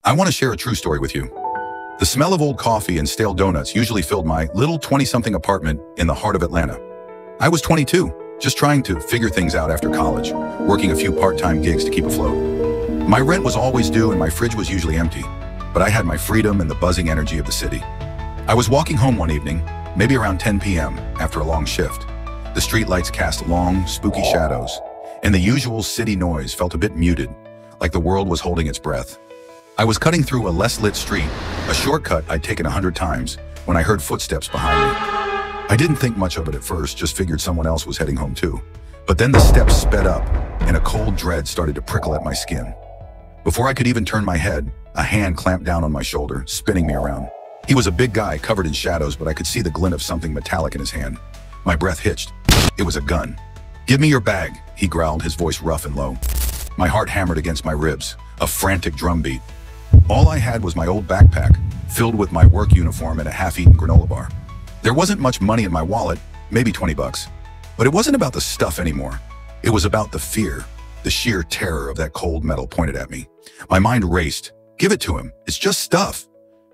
I want to share a true story with you. The smell of old coffee and stale donuts usually filled my little 20-something apartment in the heart of Atlanta. I was 22, just trying to figure things out after college, working a few part-time gigs to keep afloat. My rent was always due and my fridge was usually empty, but I had my freedom and the buzzing energy of the city. I was walking home one evening, maybe around 10 p.m. after a long shift. The streetlights cast long, spooky shadows, and the usual city noise felt a bit muted, like the world was holding its breath. I was cutting through a less lit street, a shortcut I'd taken 100 times, when I heard footsteps behind me. I didn't think much of it at first, just figured someone else was heading home too. But then the steps sped up, and a cold dread started to prickle at my skin. Before I could even turn my head, a hand clamped down on my shoulder, spinning me around. He was a big guy covered in shadows, but I could see the glint of something metallic in his hand. My breath hitched. It was a gun. "Give me your bag," he growled, his voice rough and low. My heart hammered against my ribs, a frantic drumbeat. All I had was my old backpack, filled with my work uniform and a half-eaten granola bar. There wasn't much money in my wallet, maybe 20 bucks. But it wasn't about the stuff anymore. It was about the fear, the sheer terror of that cold metal pointed at me. My mind raced. Give it to him. It's just stuff.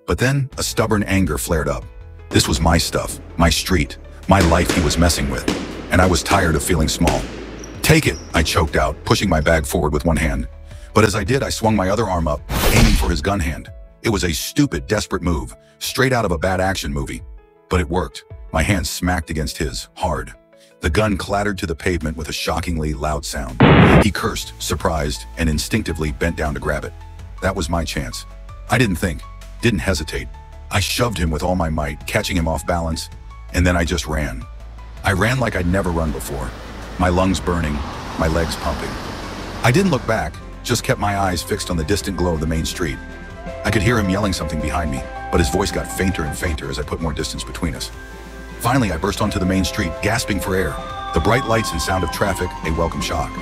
But then a stubborn anger flared up. This was my stuff, my street, my life he was messing with, and I was tired of feeling small. "Take it," I choked out, pushing my bag forward with one hand. But as I did, I swung my other arm up, aiming for his gun hand. It was a stupid, desperate move, straight out of a bad action movie. But it worked. My hand smacked against his, hard. The gun clattered to the pavement with a shockingly loud sound. He cursed, surprised, and instinctively bent down to grab it. That was my chance. I didn't think, didn't hesitate. I shoved him with all my might, catching him off balance, and then I just ran. I ran like I'd never run before, my lungs burning, my legs pumping. I didn't look back, just kept my eyes fixed on the distant glow of the main street. I could hear him yelling something behind me, but his voice got fainter and fainter as I put more distance between us. Finally, I burst onto the main street, gasping for air, the bright lights and sound of traffic a welcome shock.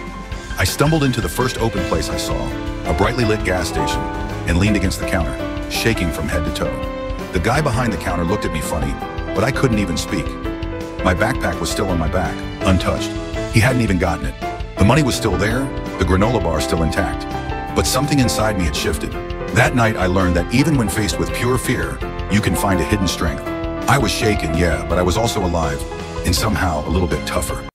I stumbled into the first open place I saw, a brightly lit gas station, and leaned against the counter, shaking from head to toe. The guy behind the counter looked at me funny, but I couldn't even speak. My backpack was still on my back, untouched. He hadn't even gotten it. The money was still there, the granola bar still intact. But something inside me had shifted. That night I learned that even when faced with pure fear, you can find a hidden strength. I was shaken, yeah, but I was also alive, and somehow a little bit tougher.